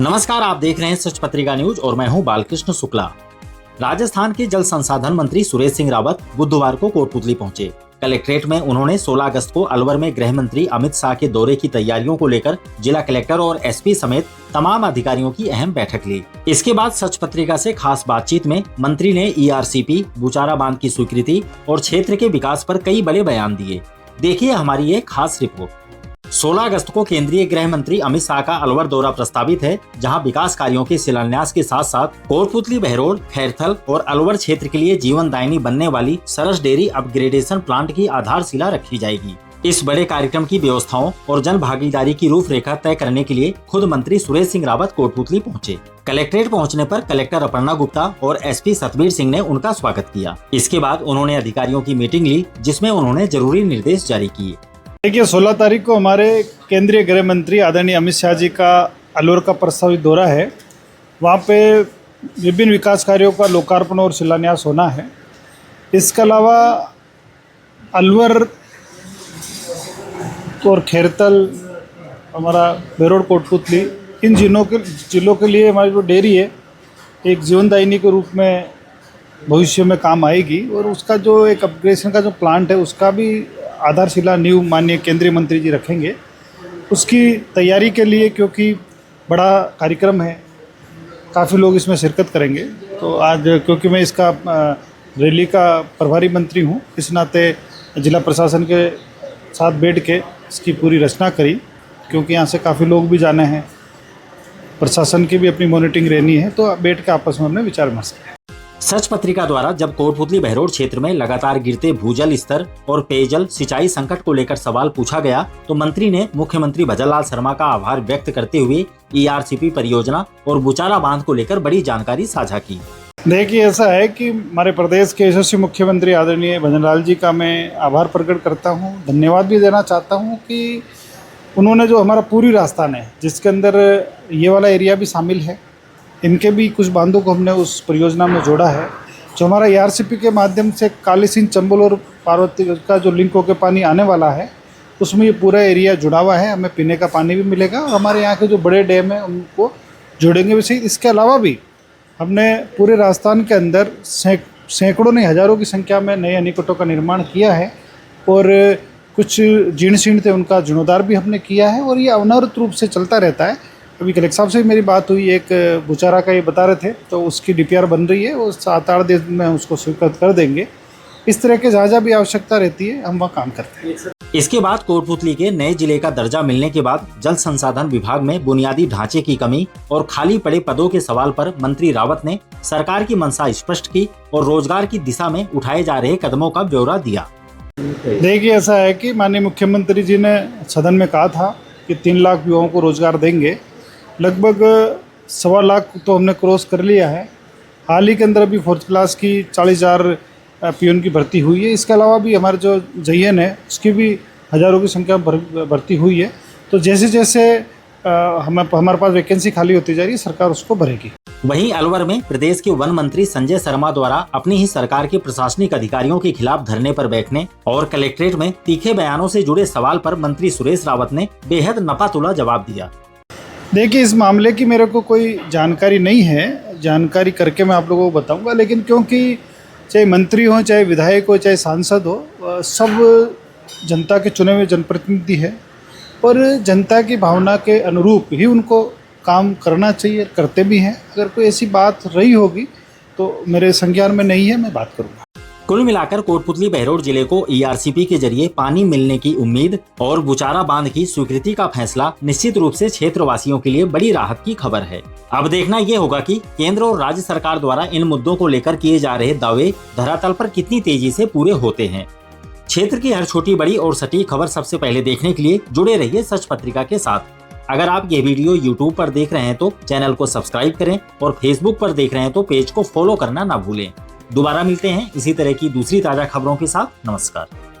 नमस्कार, आप देख रहे हैं सच पत्रिका न्यूज और मैं हूं बालकृष्ण शुक्ला। राजस्थान के जल संसाधन मंत्री सुरेश सिंह रावत बुधवार को कोटपुतली पहुंचे। कलेक्ट्रेट में उन्होंने 16 अगस्त को अलवर में गृह मंत्री अमित शाह के दौरे की तैयारियों को लेकर जिला कलेक्टर और एसपी समेत तमाम अधिकारियों की अहम बैठक ली। इसके बाद सच पत्रिका से खास बातचीत में मंत्री ने ईआरसीपी, बुचारा बांध की स्वीकृति और क्षेत्र के विकास पर कई बड़े बयान दिए। देखिए हमारी ये खास रिपोर्ट। 16 अगस्त को केंद्रीय गृह मंत्री अमित शाह का अलवर दौरा प्रस्तावित है, जहां विकास कार्यों के शिलान्यास के साथ साथ कोटपुतली, बहरोड, खैरथल और अलवर क्षेत्र के लिए जीवनदायिनी बनने वाली सरस डेयरी अपग्रेडेशन प्लांट की आधारशिला रखी जाएगी। इस बड़े कार्यक्रम की व्यवस्थाओं और जन भागीदारी की रूपरेखा तय करने के लिए खुद मंत्री सुरेश सिंह रावत कोटपुतली पहुंचे। कलेक्ट्रेट पहुंचने पर कलेक्टर अपर्णा गुप्ता और एसपी सतबीर सिंह ने उनका स्वागत किया। इसके बाद उन्होंने अधिकारियों की मीटिंग ली, जिसमें उन्होंने जरूरी निर्देश जारी किए। देखिए, 16 तारीख को हमारे केंद्रीय गृह मंत्री आदरणीय अमित शाह जी का अलवर का प्रस्तावित दौरा है। वहाँ पे विभिन्न विकास कार्यों का लोकार्पण और शिलान्यास होना है। इसके अलावा अलवर और खैरथल, हमारा बहरोड, कोटपुतली, इन जिलों के लिए हमारी जो डेयरी है एक जीवनदायिनी के रूप में भविष्य में काम आएगी। और उसका जो एक अपग्रेडेशन का जो प्लांट है उसका भी आधारशिला नींव माननीय केंद्रीय मंत्री जी रखेंगे। उसकी तैयारी के लिए, क्योंकि बड़ा कार्यक्रम है, काफ़ी लोग इसमें शिरकत करेंगे, तो आज क्योंकि मैं इसका रैली का प्रभारी मंत्री हूँ, इस नाते जिला प्रशासन के साथ बैठ के इसकी पूरी रचना करी, क्योंकि यहाँ से काफ़ी लोग भी जाने हैं, प्रशासन की भी अपनी मॉनिटरिंग रहनी है, तो बैठ के आपस में हमने विचार विमर्श किया। सच पत्रिका द्वारा जब कोटपुतली, बहरोड क्षेत्र में लगातार गिरते भूजल स्तर और पेयजल सिंचाई संकट को लेकर सवाल पूछा गया, तो मंत्री ने मुख्यमंत्री भजनलाल शर्मा का आभार व्यक्त करते हुए ईआरसीपी परियोजना और बुचारा बांध को लेकर बड़ी जानकारी साझा की। देखिए, ऐसा है कि हमारे प्रदेश के यशस्वी मुख्यमंत्री आदरणीय भजनलाल जी का मैं आभार प्रकट करता हूँ, धन्यवाद भी देना चाहता हूँ कि उन्होंने जो हमारा पूरी राजस्थान है, जिसके अंदर ये वाला एरिया भी शामिल है, इनके भी कुछ बांधों को हमने उस परियोजना में जोड़ा है। जो हमारा ईआरसीपी के माध्यम से काली सिंध, चंबल और पार्वती का जो लिंक होकर पानी आने वाला है, उसमें ये पूरा एरिया जुड़ा हुआ है। हमें पीने का पानी भी मिलेगा और हमारे यहाँ के जो बड़े डैम हैं उनको जोड़ेंगे भी सही। इसके अलावा भी हमने पूरे राजस्थान के अंदर सैकड़ों नहीं हज़ारों की संख्या में नए अनिकटों का निर्माण किया है और कुछ जीर्ण शीर्ण थे, उनका जीर्णोद्धार भी हमने किया है और ये अनवरत रूप से चलता रहता है। अभी कलेक्टर साहब से मेरी बात हुई, एक बुचारा का ये बता रहे थे, तो उसकी डीपीआर बन रही है, वो 7-8 दिन में उसको स्वीकृत कर देंगे। इस तरह के जहाँ भी आवश्यकता रहती है हम वहाँ काम करते हैं। इसके बाद कोटपुतली के नए जिले का दर्जा मिलने के बाद जल संसाधन विभाग में बुनियादी ढांचे की कमी और खाली पड़े पदों के सवाल पर मंत्री रावत ने सरकार की मंशा स्पष्ट की और रोजगार की दिशा में उठाए जा रहे कदमों का ब्यौरा दिया। देखिए, ऐसा है कि माननीय मुख्यमंत्री जी ने सदन में कहा था कि 3 लाख युवाओं को रोजगार देंगे। लगभग 1.25 लाख तो हमने क्रॉस कर लिया है। हाल ही के अंदर अभी 4th क्लास की 40,000 पियून की भर्ती हुई है। इसके अलावा भी हमारे जो जयन है उसकी भी हज़ारों की संख्या भर्ती हुई है। तो जैसे जैसे हमारे पास वैकेंसी खाली होती जा रही है, सरकार उसको भरेगी। वहीं अलवर में प्रदेश के वन मंत्री संजय शर्मा द्वारा अपनी ही सरकार के प्रशासनिक अधिकारियों के खिलाफ धरने पर बैठने और कलेक्ट्रेट में तीखे बयानों से जुड़े सवाल पर मंत्री सुरेश रावत ने बेहद नपातुला जवाब दिया। देखिए, इस मामले की मेरे को कोई जानकारी नहीं है, जानकारी करके मैं आप लोगों को बताऊंगा। लेकिन क्योंकि चाहे मंत्री हो, चाहे विधायक हो, चाहे सांसद हो, सब जनता के चुने हुए जनप्रतिनिधि है और जनता की भावना के अनुरूप ही उनको काम करना चाहिए, करते भी हैं। अगर कोई ऐसी बात रही होगी तो मेरे संज्ञान में नहीं है, मैं बात करूँगा। कुल मिलाकर कोटपुतली, बहरोड जिले को ईआरसीपी के जरिए पानी मिलने की उम्मीद और बुचारा बांध की स्वीकृति का फैसला निश्चित रूप से क्षेत्रवासियों के लिए बड़ी राहत की खबर है। अब देखना ये होगा कि केंद्र और राज्य सरकार द्वारा इन मुद्दों को लेकर किए जा रहे दावे धरातल पर कितनी तेजी से पूरे होते हैं। क्षेत्र की हर छोटी बड़ी और सटीक खबर सबसे पहले देखने के लिए जुड़े रहिए सच पत्रिका के साथ। अगर आप ये वीडियो यूट्यूब पर देख रहे हैं तो चैनल को सब्सक्राइब करें और फेसबुक पर देख रहे हैं तो पेज को फॉलो करना ना भूलें। दोबारा मिलते हैं इसी तरह की दूसरी ताजा खबरों के साथ। नमस्कार।